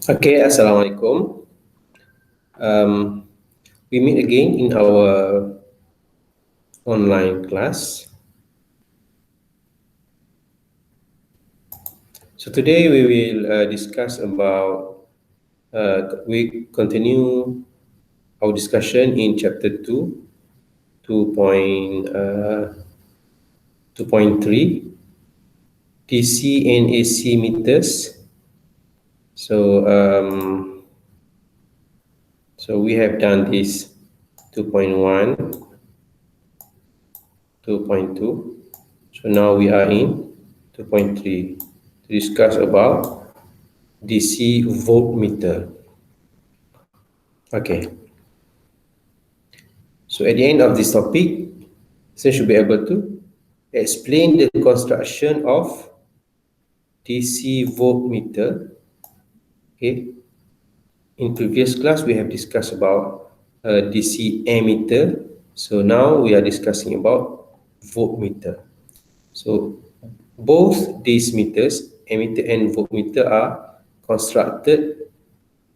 Okay, Assalamualaikum. We meet again in our online class. So today we will discuss about, we continue our discussion in chapter 2.3, DC and AC meters. So, so we have done this 2.1, 2.2. So now we are in 2.3 to discuss about DC voltmeter. Okay. So at the end of this topic, you should be able to explain the construction of DC voltmeter. Okay. In previous class, we have discussed about DC ammeter. So now we are discussing about voltmeter. So both these meters, ammeter and voltmeter, are constructed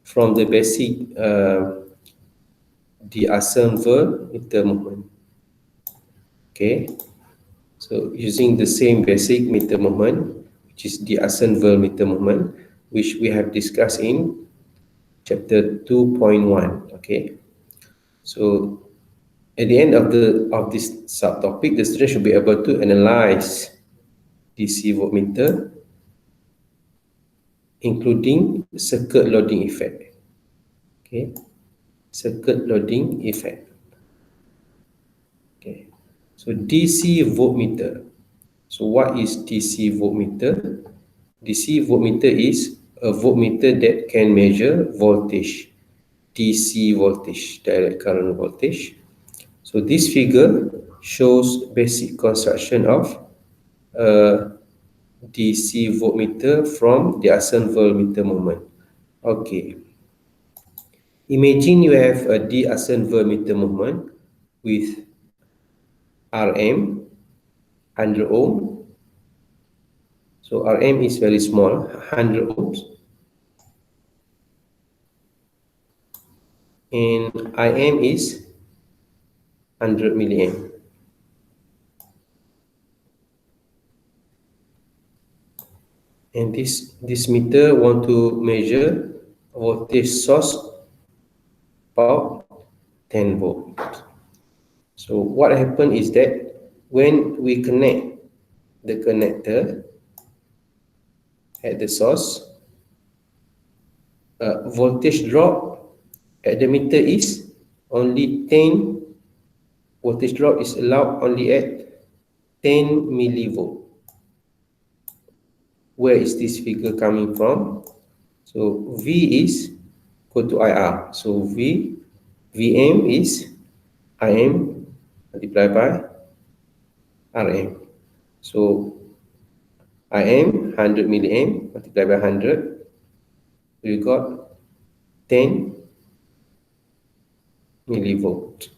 from the basic de-assemble meter movement. Okay, so using the same basic meter movement, which is de-assemble meter movement, which we have discussed in chapter 2.1. Okay, so at the end of this subtopic, the student should be able to analyze DC voltmeter, including circuit loading effect. Okay, circuit loading effect. Okay, so DC voltmeter. So what is DC voltmeter? DC voltmeter is a voltmeter that can measure voltage, DC voltage, direct current voltage. So this figure shows basic construction of a DC voltmeter from the de-assemble meter moment. Okay. Imagine you have a de-assemble meter moment with RM, 100 ohm. So RM is very small, 100 ohms. And IM is 100 milliamp. And this meter want to measure voltage source about 10 volt. So what happened is that when we connect the connector at the source, voltage drop at the meter is only 10. Voltage drop is allowed only at 10 millivolt. Where is this figure coming from? So V is equal to IR. So VM is IM multiplied by RM. So IM 100 milliamp multiplied by 100, we got 10 millivolt.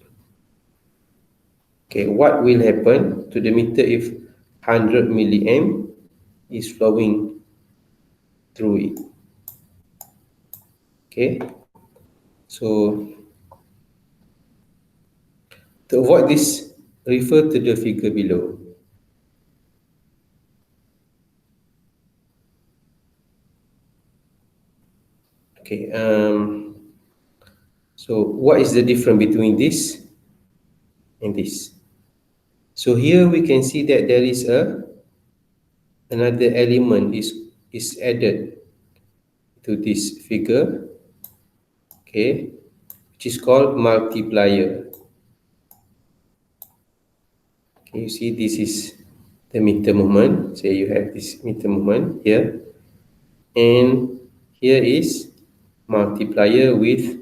Okay, what will happen to the meter if 100 milliamp is flowing through it? Okay, so to avoid this, refer to the figure below. Okay, so what is the difference between this and this? So here we can see that there is another element is added to this figure, okay, which is called multiplier. Okay, you see this is the meter movement. Say you have this meter movement here, and here is multiplier with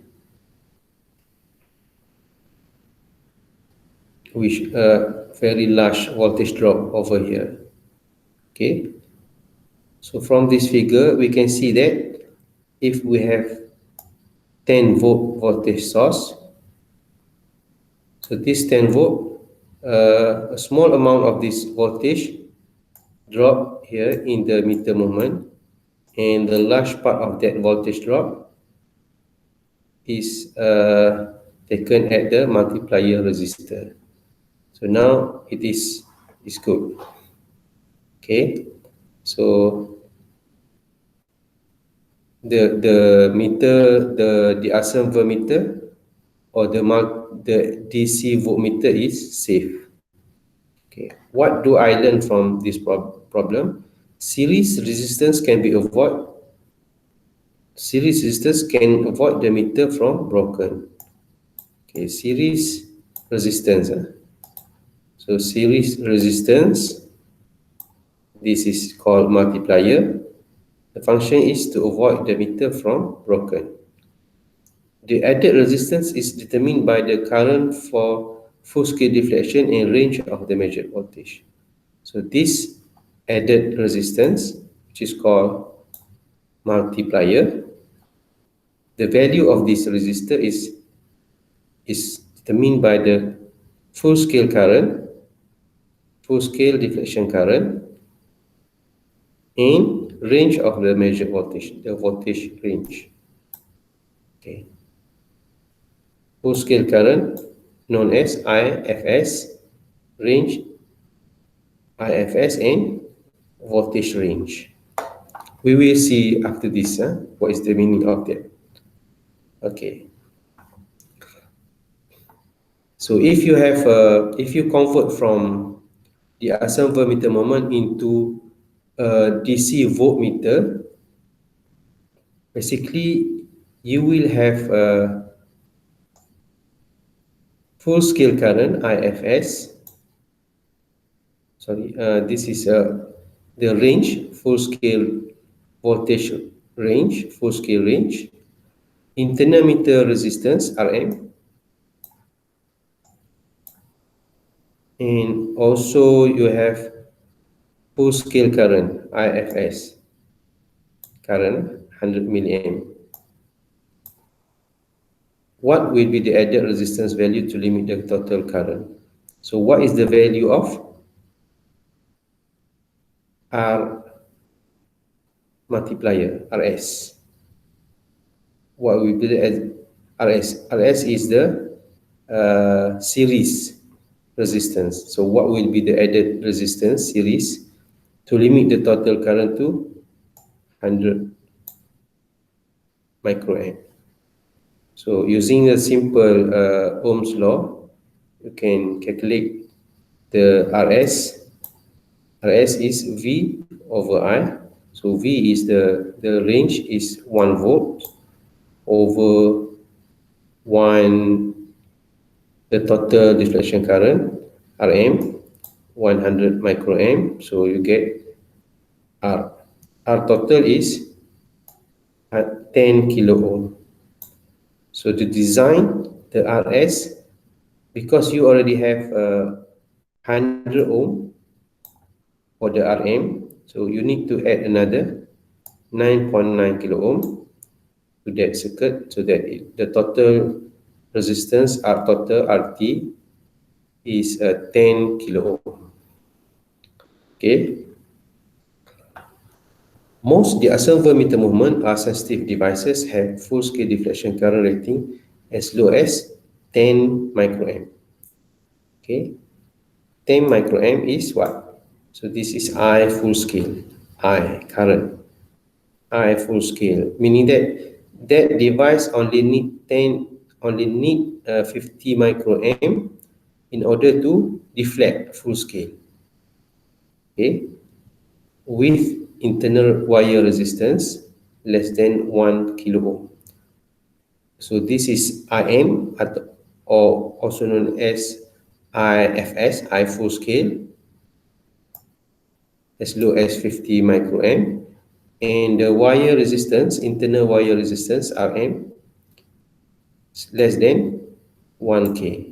a very large voltage drop over here. Okay, so from this figure we can see that if we have 10 volt voltage source, so this 10 volt, a small amount of this voltage drop here in the meter moment, and the large part of that voltage drop is taken at the multiplier resistor. So now it is good. Okay, so the meter, the Asam voltmeter or the DC voltmeter is safe. Okay, what do I learn from this problem? Series resistance can be avoided. Series resistance can avoid the meter from broken. Okay, series resistance. So series resistance, this is called multiplier. The function is to avoid the meter from broken. The added resistance is determined by the current for full-scale deflection and range of the measured voltage. So this added resistance, which is called multiplier, the value of this resistor is determined by the full-scale current, full-scale deflection current, and range of the measured voltage, the voltage range. Okay. Full-scale current known as IFS, range IFS, and voltage range. We will see after this what is the meaning of that. Okay. So if you convert from the Asam voltmeter moment into a DC voltmeter, basically you will have a full scale current IFS. Sorry, this is the range, full scale voltage range, full scale range, internal meter resistance RM, and also you have full scale current IFS, current 100 milliamp. What will be the added resistance value to limit the total current? So what is the value of R multiplier, RS? What will be the RS? RS is the series resistance. So what will be the added resistance series to limit the total current to 100 microamp? So using a simple Ohm's law, you can calculate the RS. RS is V over I. So V is the range is 1 volt over 1, the total deflection current, RM, 100 microamp. So you get R. R total is 10 kilo ohm. So to design the RS, because you already have 100 ohm for the RM, so you need to add another 9.9 kilo ohm to that circuit, so that the total resistance R total RT is 10 kilo ohm. Okay. Most Asam voltmeter movement are sensitive devices have full scale deflection current rating as low as 10 microamp. Okay, 10 microamp is what? So this is I full scale, I current, I full scale, meaning that device only need 50 microamp in order to deflect full scale. Okay, with internal wire resistance less than 1 kilo ohm. So this is IM, or also known as IFS, I full scale, as low as 50 microamp, and the wire resistance, internal wire resistance RM, less than 1K.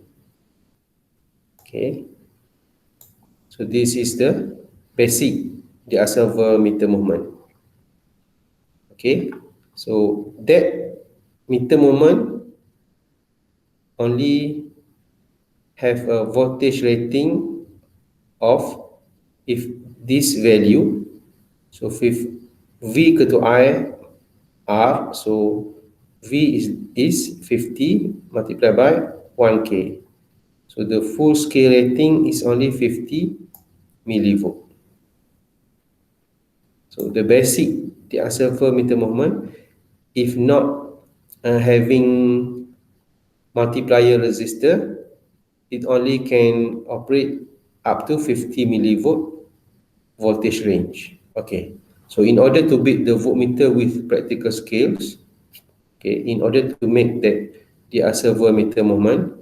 Okay, so this is the basic the Asam voltmeter movement. Okay, so that meter movement only have a voltage rating of, if this value, so V equal to I R, so V is 50 multiplied by 1K. So the full scale rating is only 50 millivolt. So the basic meter movement, if not having multiplier resistor, it only can operate up to 50 millivolt voltage range. Okay, so in order to build the voltmeter with practical scales, okay, in order to make that the meter movement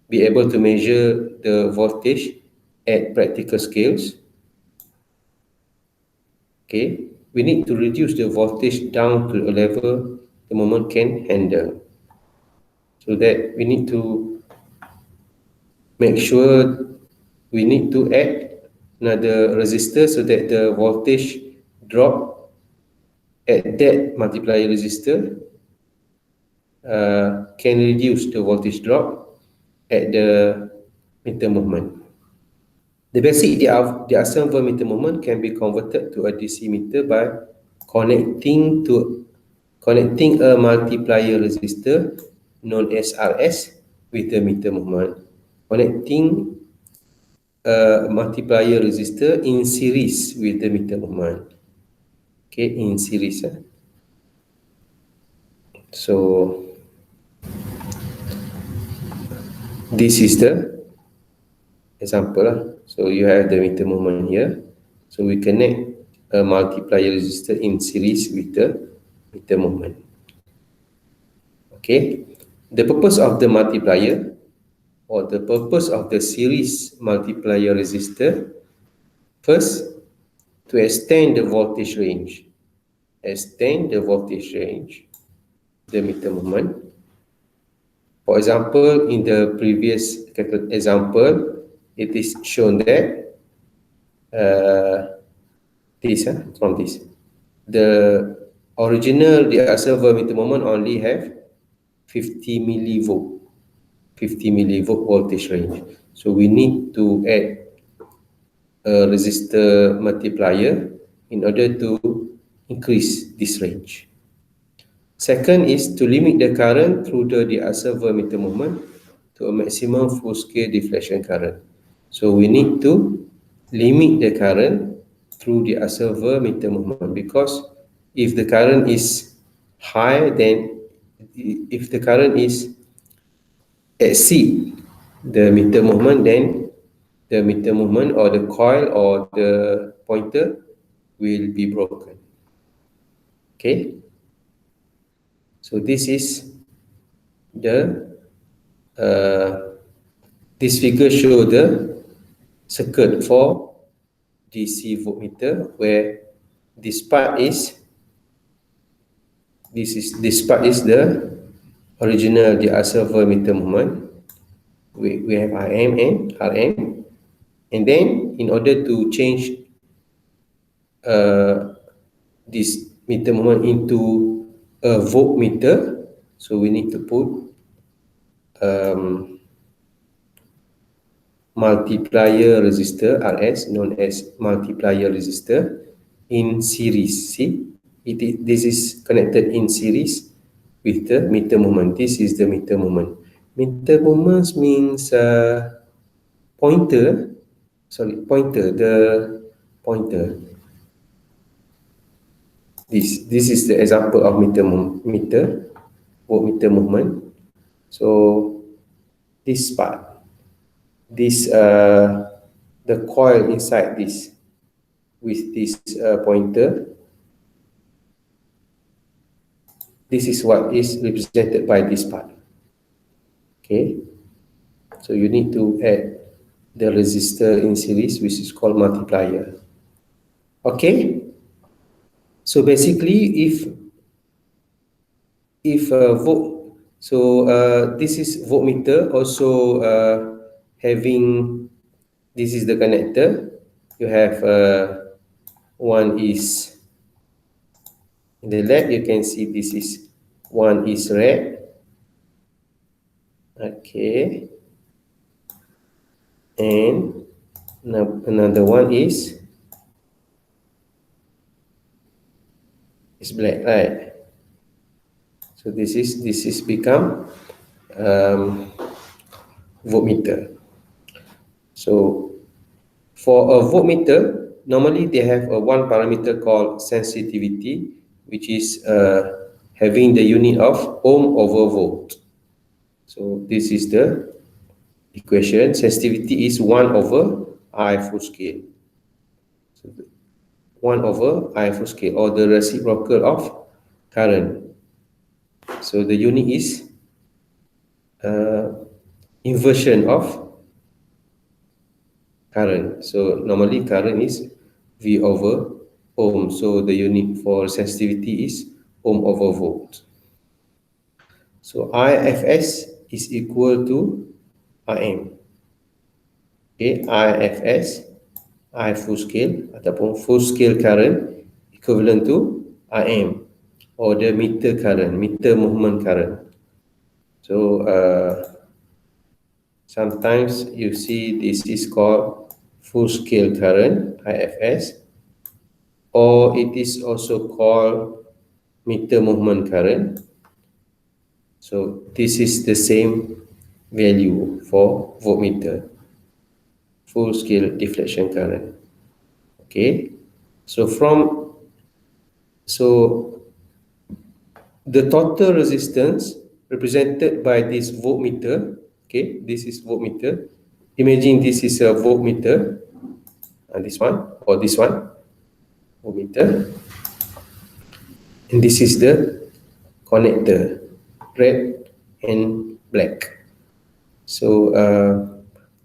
be able to measure the voltage at practical scales, okay, we need to reduce the voltage down to a level the moment can handle. So that we need to make sure we need to add another resistor so that the voltage drop at that multiplier resistor can reduce the voltage drop at the meter movement. The basic diapasam meter movement can be converted to a DC meter by connecting a multiplier resistor known as RS with the meter movement, connecting a multiplier resistor in series with the meter movement. Okay, in series. So this is the example. So you have the meter movement here. So we connect a multiplier resistor in series with the meter movement. Okay, the purpose of the multiplier or the purpose of the series multiplier resistor, first, to extend the voltage range. Extend the voltage range, the meter movement. For example, in the previous example, it is shown that from this, the original meter movement only have 50 millivolt voltage range. So we need to add a resistor multiplier in order to increase this range. Second is to limit the current through the meter movement to a maximum full-scale deflection current. So we need to limit the current through the meter movement, because if the current is high, then if the current is exceed the meter movement, then the meter movement or the coil or the pointer will be broken. Okay, so this is the this figure show the circuit for DC voltmeter, where this part is the original meter movement. We have RM and RM, and then in order to change this meter movement into a voltmeter, so we need to put multiplier resistor RS, known as multiplier resistor, in series. See, this is connected in series with the meter movement. This is the meter movement. Meter movement means pointer. The pointer. This is the example of voltmeter movement. So this part, the coil inside this with this pointer, this is what is represented by this part. Okay, so you need to add the resistor in series, which is called multiplier. Okay, so basically if this is voltmeter, also having, this is the connector. You have one is in the left, you can see this is one is red. Okay, and another one is It's black, right? So this is become voltmeter. So for a voltmeter, normally they have a one parameter called sensitivity, which is having the unit of ohm over volt. So this is the equation. Sensitivity is 1 over I full scale. So 1 over I full scale, or the reciprocal of current. So the unit is inversion of current. So normally current is V over ohm. So the unit for sensitivity is ohm over volt. So IFS is equal to IM. Okay, IFS, I full scale ataupun full scale current equivalent to IM, or the meter current, meter movement current. So sometimes you see this is called full scale current, IFS, or it is also called meter movement current. So this is the same value for voltmeter, full scale deflection current. Okay, so the total resistance represented by this voltmeter. Okay, this is voltmeter. Imagine this is a voltmeter, this one or this one, voltmeter, and this is the connector, red and black. So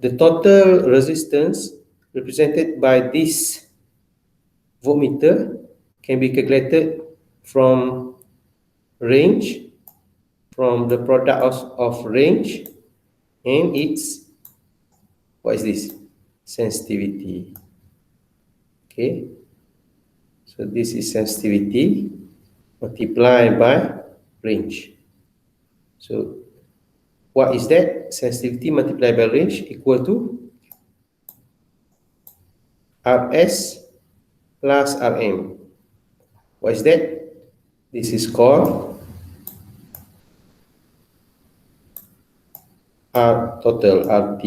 the total resistance represented by this voltmeter can be calculated from range, from the product of range and its, what is this? Sensitivity. Okay, so this is sensitivity multiplied by range. So what is that? Sensitivity multiplied by range equal to Rs plus Rm. What is that? This is called R total, RT.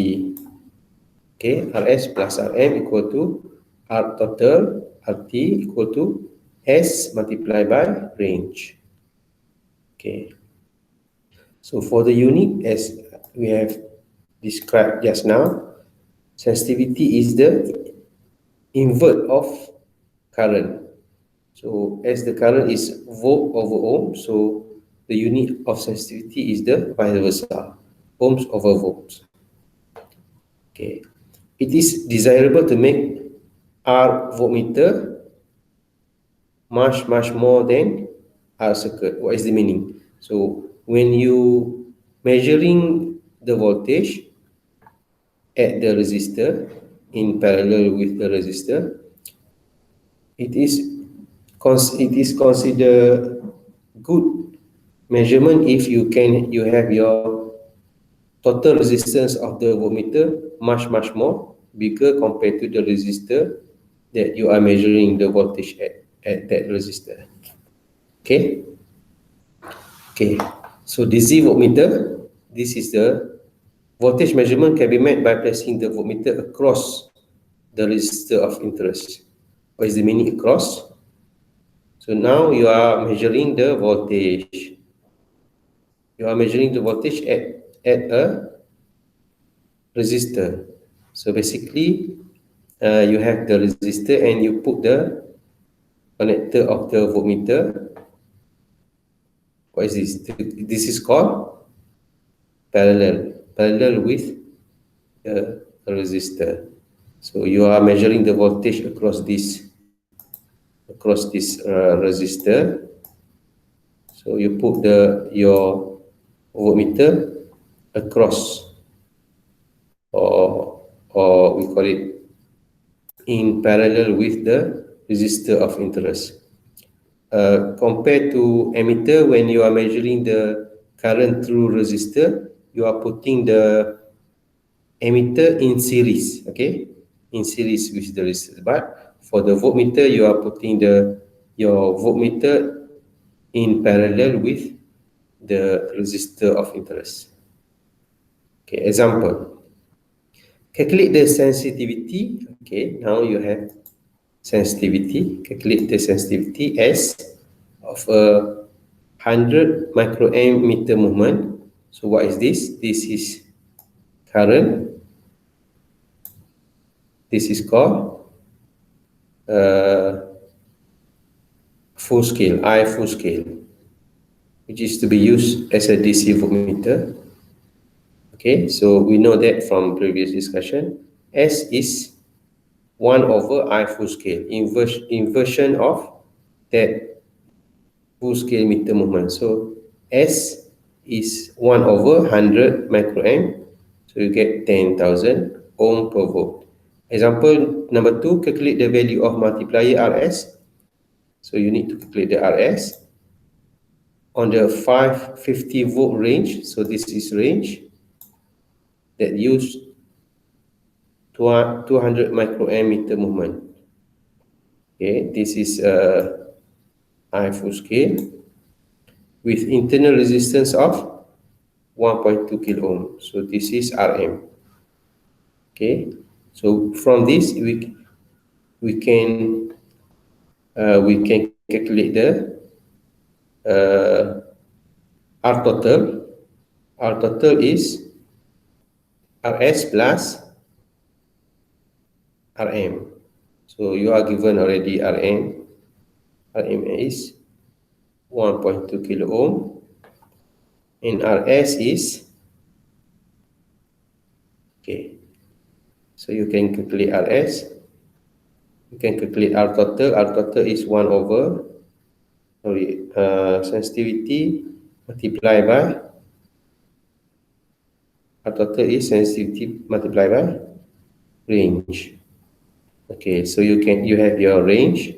Okay, Rs plus Rm equal to R total, RT equal to S multiplied by range. Okay, so for the unit, as we have described just now, sensitivity is the invert of current. So as the current is volt over ohm, so the unit of sensitivity is the vice versa, ohms over volts. Okay, it is desirable to make R voltmeter much more than R circuit. What is the meaning? So when you measuring the voltage at the resistor in parallel with the resistor, it is considered good measurement if you have your total resistance of the voltmeter much more bigger compared to the resistor that you are measuring the voltage at that resistor. Okay, so DC voltmeter, this is the voltage measurement can be made by placing the voltmeter across the resistor of interest. What is the meaning across? So now you are measuring the voltage. You are measuring the voltage at a resistor. So basically, you have the resistor and you put the connector of the voltmeter. What is this? This is called parallel with the resistor. So you are measuring the voltage across this resistor. So you put your voltmeter across, or we call it in parallel with the resistor of interest. Compared to ammeter, when you are measuring the current through resistor, you are putting the ammeter in series, okay, in series with the resistor. But for the voltmeter, you are putting your voltmeter in parallel with the resistor of interest. Okay, example. Calculate the sensitivity. Okay, now you have sensitivity. Calculate the sensitivity S of a 100 microamp meter movement. So what is this? This is current. This is called full scale, I full scale, which is to be used as a DC voltmeter. Okay, so we know that from previous discussion. S is 1 over I full scale, inversion of that full scale meter movement. So S is 1 over 100 microamp. So you get 10,000 ohm per volt. Example number 2, calculate the value of multiplier RS. So you need to calculate the RS on the 550 volt range. So this is range that use 200 microamp meter movement. Okay, this is I full scale with internal resistance of 1.2 kilo ohm. So this is Rm. Okay, so from this we can calculate the R total. R total is Rs plus Rm. So you are given already Rm. Rm is 1.2 kilo ohm, and Rs is, okay, so you can calculate Rs. You can calculate R total. R total is 1 over sensitivity multiplied by R total is sensitivity multiplied by range. Okay, so you have your range,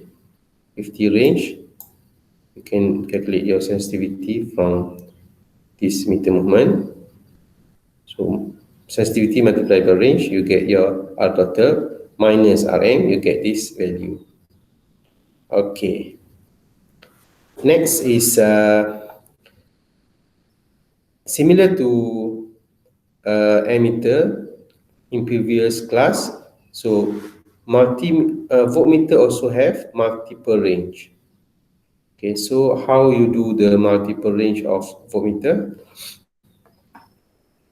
50 range. You can calculate your sensitivity from this meter movement. So sensitivity multiplied by range, you get your R total minus Rm, you get this value. Okay. Next is similar to ammeter in previous class. So voltmeter also have multiple range. Okay, so how you do the multiple range of voltmeter?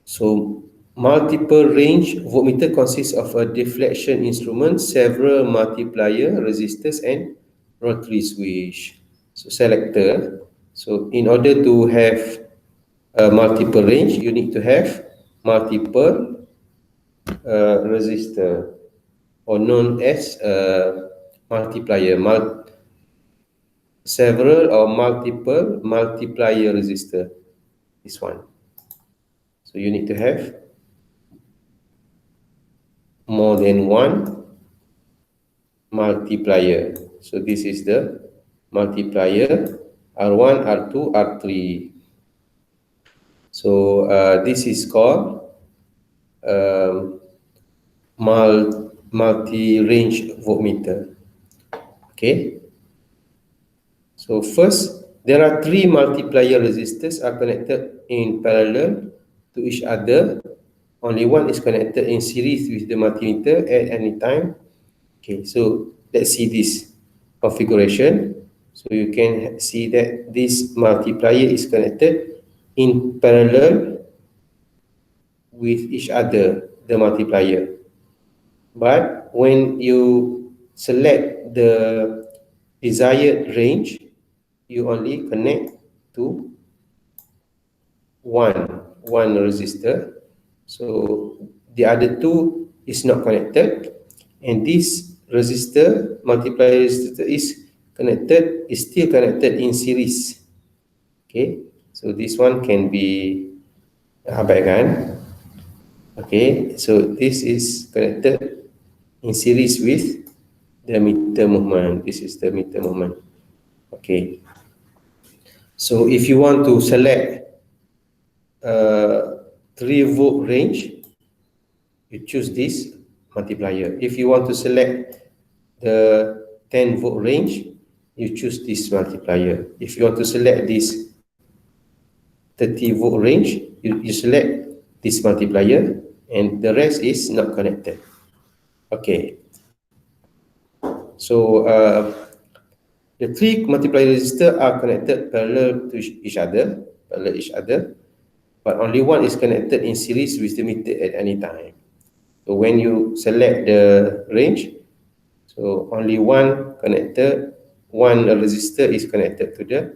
So multiple range voltmeter consists of a deflection instrument, several multiplier, resistors, and rotary switch. So selector. So in order to have a multiple range, you need to have multiple resistor, or known as multiplier, several or multiple multiplier resistor. This one. So you need to have more than one multiplier. So this is the multiplier R1, R2, R3. So this is called multi-range voltmeter. Okay. So first, there are 3 multiplier resistors are connected in parallel to each other. Only one is connected in series with the multimeter at any time. Okay, so let's see this configuration. So you can see that this multiplier is connected in parallel with each other, the multiplier. But when you select the desired range, you only connect to one resistor. So the other two is not connected, and this resistor, multiplier resistor, is still connected in series. Okay, so this one can be abaikan. Okay, so this is connected in series with the meter movement. This is the meter movement. Okay, so if you want to select 3 volt range, you choose this multiplier. If you want to select the 10 volt range, you choose this multiplier. If you want to select this 30 volt range, you select this multiplier, and the rest is not connected. Okay. So the three multiplier resistors are connected parallel to each other, but only one is connected in series with the meter at any time. So when you select the range, so only one connector, one resistor is connected to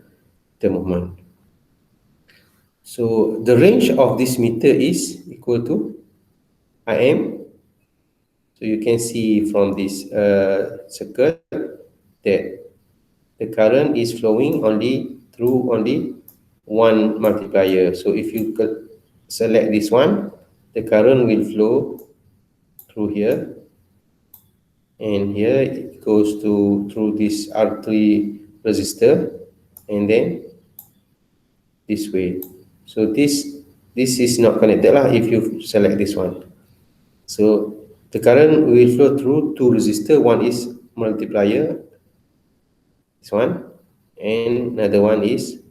the movement. So the range of this meter is equal to IM. So you can see from this circle that the current is flowing through one multiplier. So if you could select this one, the current will flow through here, and here it goes through this R3 resistor, and then this way. So this is not connected lah if you select this one. So the current will flow through two resistors. One is multiplier, this one, and another one is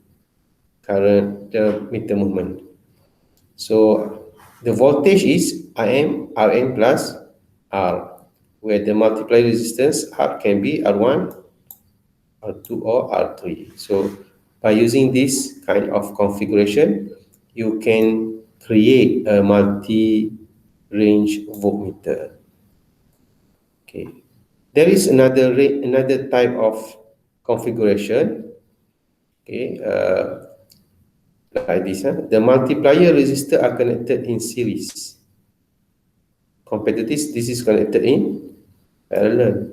current, the meter movement. So the voltage is IM Rn plus R, where the multiplier resistance R can be R1, R2, or R3. So by using this kind of configuration, you can create a multi-range voltmeter. Okay. There is another type of configuration. Okay, like this. The multiplier resistor are connected in series. Compared to this is connected in parallel.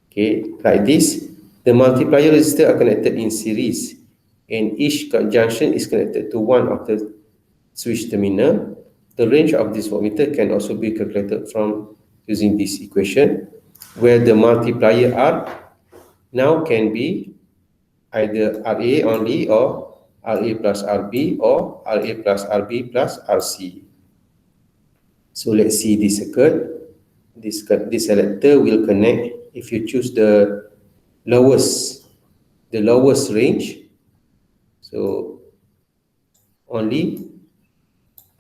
Okay, like this. The multiplier resistor are connected in series, and each junction is connected to one of the switch terminal. The range of this voltmeter can also be calculated from using this equation, where the multiplier R now can be either RA only, or RA plus RB, or RA plus RB plus RC. So let's see this circuit. This selector will connect. If you choose the lowest range, so only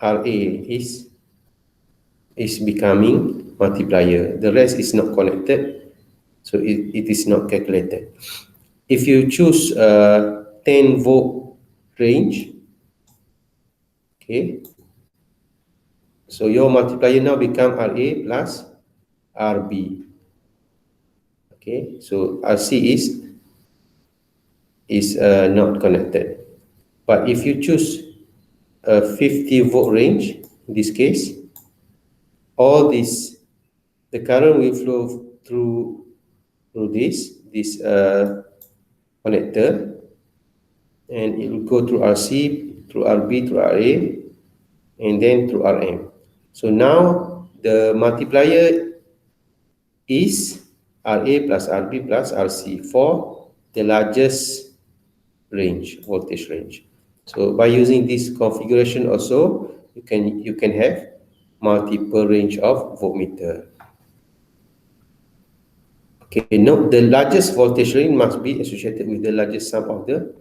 RA is becoming multiplier. The rest is not connected, so it is not calculated. If you choose 10 volt range, okay, so your multiplier now become RA plus RB. Okay, so RC is not connected. But if you choose a 50 volt range, in this case, all this, the current will flow through this connector, and it will go through RC, through RB, through RA, and then through RM. So now the multiplier is RA plus RB plus RC for the largest range, voltage range. So by using this configuration also, you can have multiple range of voltmeter. Okay, note the largest voltage range must be associated with the largest sum of the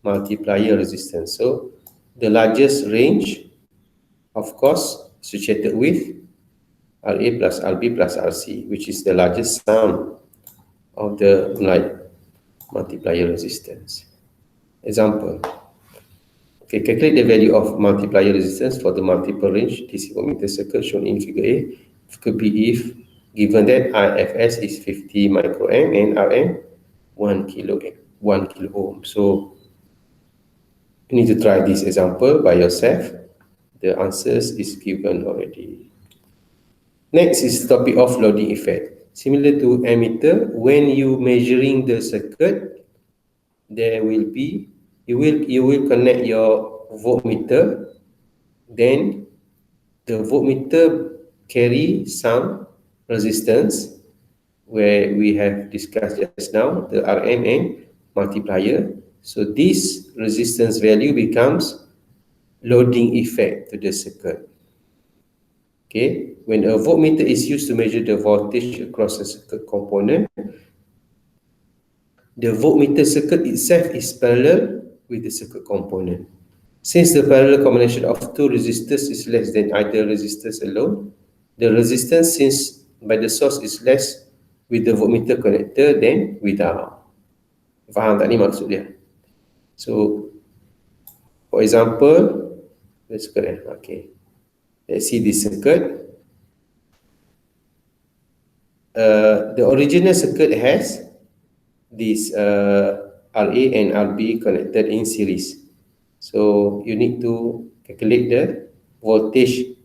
multiplier resistance. So the largest range, of course, associated with RA plus RB plus RC, which is the largest sum of the multiplier resistance. Example. Okay, calculate the value of multiplier resistance for the multiple range DC voltmeter circuit shown in figure A. It could be if given that IFS is 50 microamp and RM 1 kilo ohm. So you need to try this example by yourself. The answers is given already. Next is the topic of loading effect. Similar to ammeter, when you measuring the circuit, there will be you will connect your voltmeter, then the voltmeter carry some resistance, where we have discussed just now, the RM and multiplier. So this resistance value becomes loading effect to the circuit. Okay, when a voltmeter is used to measure the voltage across a circuit component, the voltmeter circuit itself is parallel with the circuit component. Since the parallel combination of two resistors is less than either resistors alone, the resistance since by the source is less with the voltmeter connector than without. Faham tak ni maksud dia? So, for example, let's okay. Let's see this circuit. The original circuit has this RA and RB connected in series. So you need to calculate the voltage.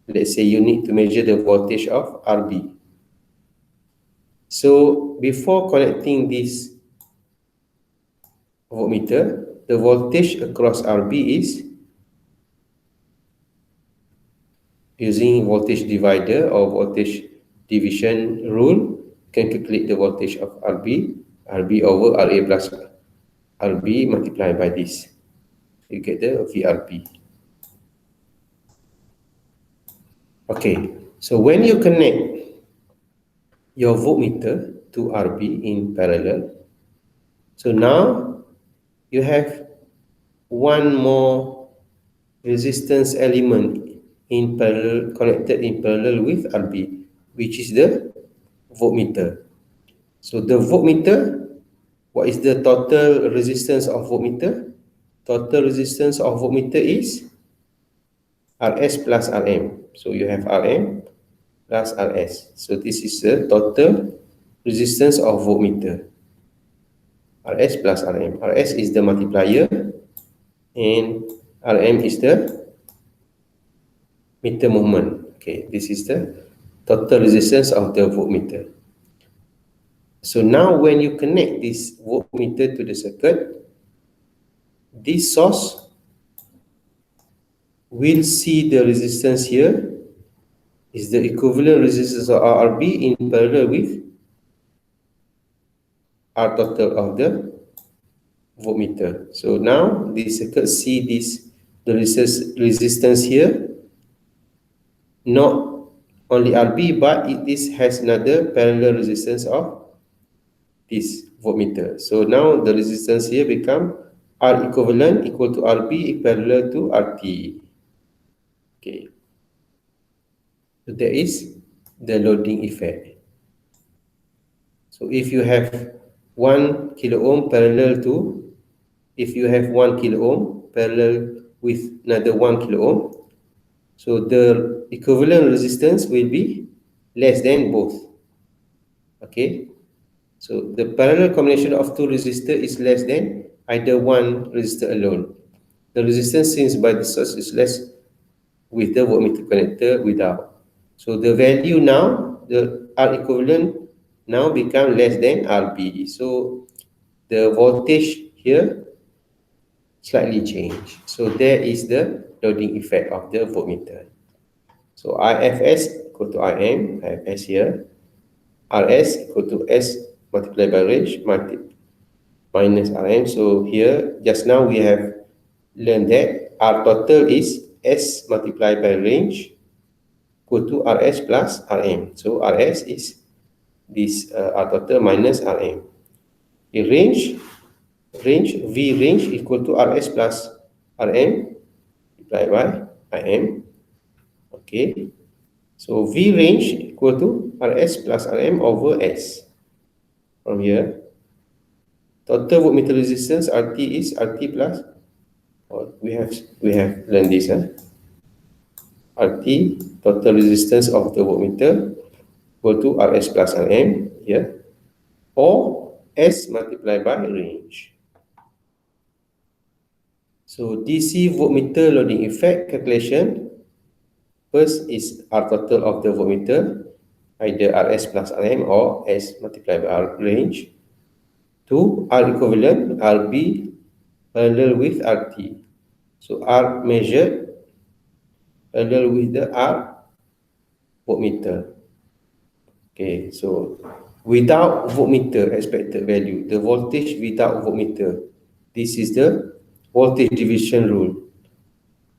Let's say you need to measure the voltage of RB. So before connecting this voltmeter, the voltage across RB is using voltage divider or voltage division rule. You can calculate the voltage of RB over RA plus RB multiplied by this. You get the VRB. Okay, so when you connect your voltmeter to RB in parallel, so now you have one more resistance element in parallel, connected in parallel with RB, which is the voltmeter. So the voltmeter, what is the total resistance of voltmeter? Total resistance of voltmeter is Rs plus Rm. So you have Rm plus Rs. So this is the total resistance of voltmeter. Rs plus Rm. Rs is the multiplier and Rm is the meter movement. Okay, this is the total resistance of the voltmeter. So now when you connect this voltmeter to the circuit, this source will see the resistance here is the equivalent resistance of RB in parallel with R total of the voltmeter. So now this circuit see this the resistance here, not only RB, but this has another parallel resistance of this voltmeter. So now the resistance here become R equivalent equal to RB parallel to RT. Okay. So that is the loading effect. So if you have 1 kilo ohm parallel to, if you have 1 kilo ohm parallel with another 1 kilo ohm, so the equivalent resistance will be less than both. Okay. So the parallel combination of two resistors is less than either one resistor alone. The resistance since by the source is less with the voltmeter connector without. So the value now, the R equivalent now become less than RB. So the voltage here slightly change. So there is the loading effect of the voltmeter. So IFS equal to IM, IFS here, RS equal to S multiplied by range minus Rm. So here, just now we have learned that R total is S multiplied by range equal to Rs plus Rm. So Rs is this R total minus Rm. The range V range equal to Rs plus Rm multiplied by Im. Okay. So V range equal to Rs plus Rm over S. From here, total voltmeter resistance RT is RT plus, we have learned this. RT, total resistance of the voltmeter, equal to Rs plus Rm here, or S multiplied by range. So DC voltmeter loading effect calculation, first is R total of the voltmeter, either Rs plus Rm or S multiplied by R range. 2, R equivalent, RB parallel with RT. So R measured parallel with the R voltmeter. Okay, so without voltmeter expected value, the voltage without voltmeter, this is the voltage division rule.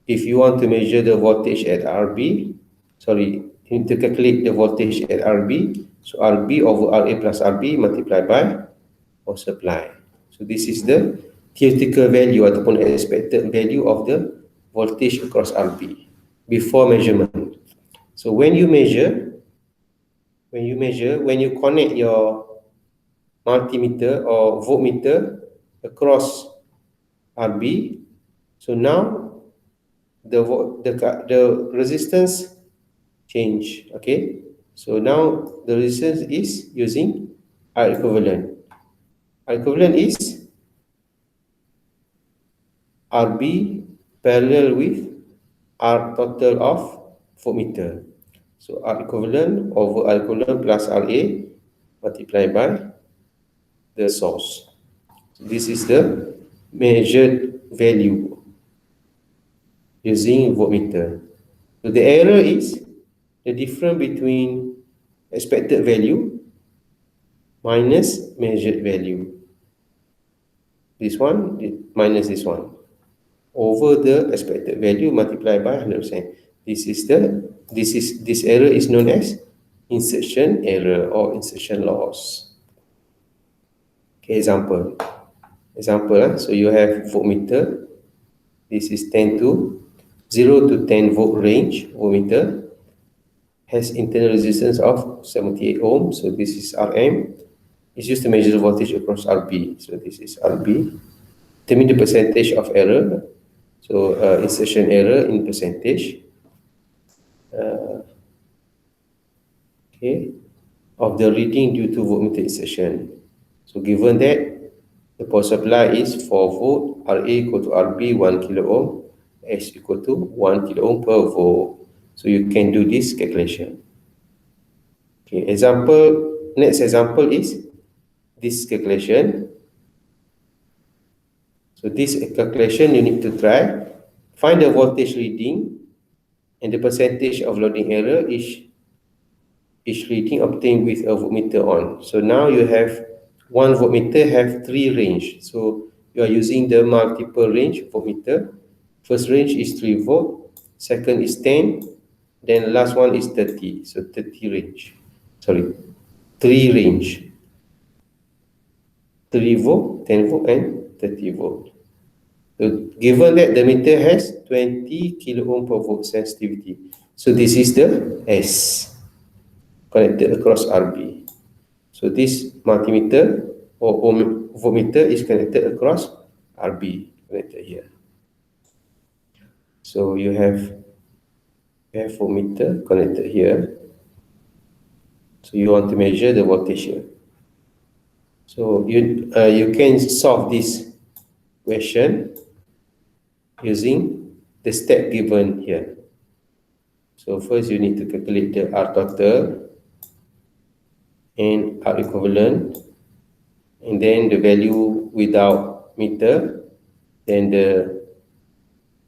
If you want to measure the voltage at RB, sorry, you need to calculate the voltage at RB. So RB over RA plus RB multiplied by power supply. So this is the theoretical value ataupun expected value of the voltage across RB before measurement. So when you connect your multimeter or voltmeter across RB, so now the resistance change. Okay, so now the resistance is using R equivalent. R equivalent is RB parallel with R total of voltmeter. So R equivalent over R equivalent plus RA multiplied by the source. So this is the measured value using voltmeter. So the error is the difference between expected value minus measured value. This one minus this one over the expected value multiplied by 100%. This error is known as insertion error or insertion loss. Okay, example. So you have voltmeter. This is 0 to 10 volt range voltmeter. Has internal resistance of 78 ohm. So this is Rm. It's used to measure the voltage across RB. So this is RB. Determine the percentage of error. So insertion error in percentage. Okay, of the reading due to voltmeter insertion. So given that the power supply is 4 volt, RA equal to RB 1 kilo ohm, S equal to 1 kilo ohm per volt. So you can do this calculation. Okay, next example is this calculation. So this calculation you need to try. Find the voltage reading and the percentage of loading error each reading obtained with a voltmeter on. So now you have one voltmeter have 3 range. So you are using the multiple range voltmeter. First range is 3 volt, second is 10, then last one is 30. So 30 range. Sorry, 3 range. 3 volt, 10 volt and 30 volt. So given that the meter has 20 kilo ohm per volt sensitivity. So this is the S connected across RB. So this multimeter or voltmeter is connected across RB, connected here. So you have voltmeter connected here. So you want to measure the voltage here. So you can solve this question using the step given here. So first you need to calculate the R total and R equivalent, and then the value without meter, then the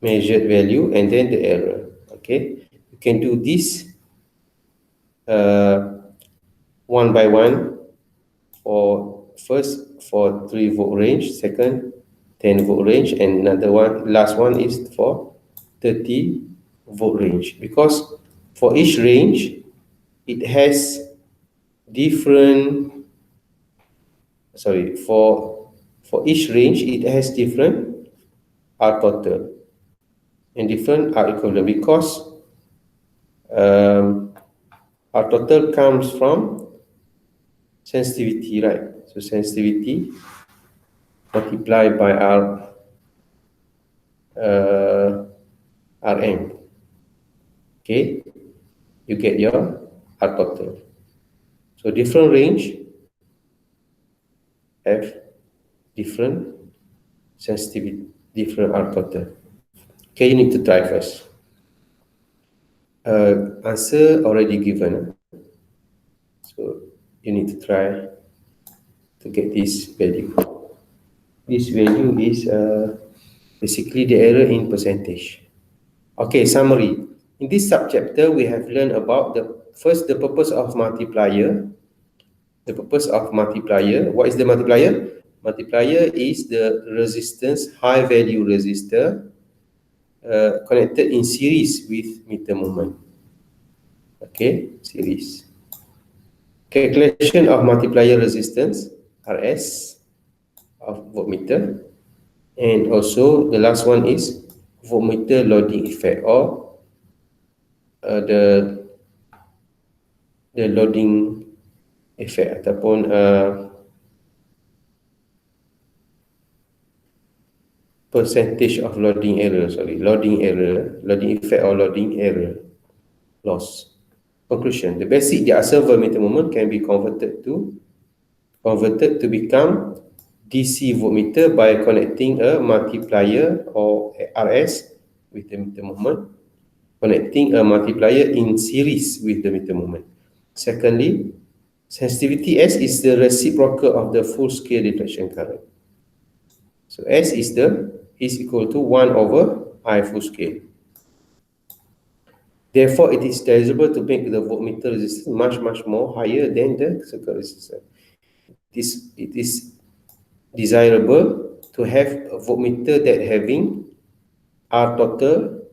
measured value, and then the error. Okay, you can do this one by one. For first for 3 volt range, second 10 volt range, and another one, last one is for 30 volt range, because for each range it has different for each range it has different R total and different R equivalent, because R total comes from sensitivity, right? So sensitivity multiplied by Rm. Okay, you get your R total. So different range have different sensitivity, different R total. Okay, you need to try first. Answer already given. So you need to try to get this value. This value is basically the error in percentage. Okay, summary. In this subchapter, we have learned about the purpose of multiplier. The purpose of multiplier. What is the multiplier? Multiplier is the resistance, high value resistor connected in series with meter movement. Okay, series. Calculation of multiplier resistance, RS. of voltmeter. And also the last one is voltmeter loading effect, or the loading effect ataupun percentage of loading error, loading effect or loading error loss. Conclusion: the basic diaxial voltmeter moment can be converted to become DC voltmeter by connecting a multiplier or RS with the meter moment, connecting a multiplier in series with the meter moment. Secondly, sensitivity S is the reciprocal of the full scale deflection current. So S is equal to 1 over I full scale. Therefore, it is desirable to make the voltmeter resistance much more higher than the circuit resistance. It is desirable to have a voltmeter that having R total,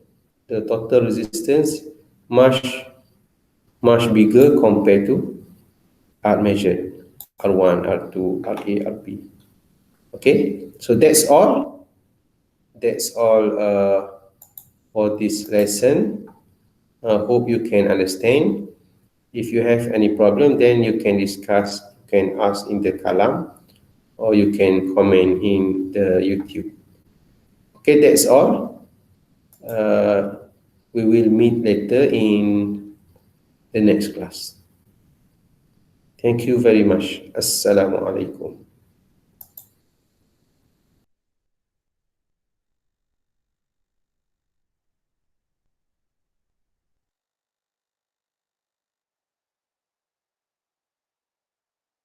the total resistance, much bigger compared to R measured, R1, R2, RA, RB. Okay, so that's all. That's all for this lesson. Hope you can understand. If you have any problem, then you can discuss, you can ask in the column, or you can comment in the YouTube. Okay, that's all. We will meet later in the next class. Thank you very much. Assalamu alaikum.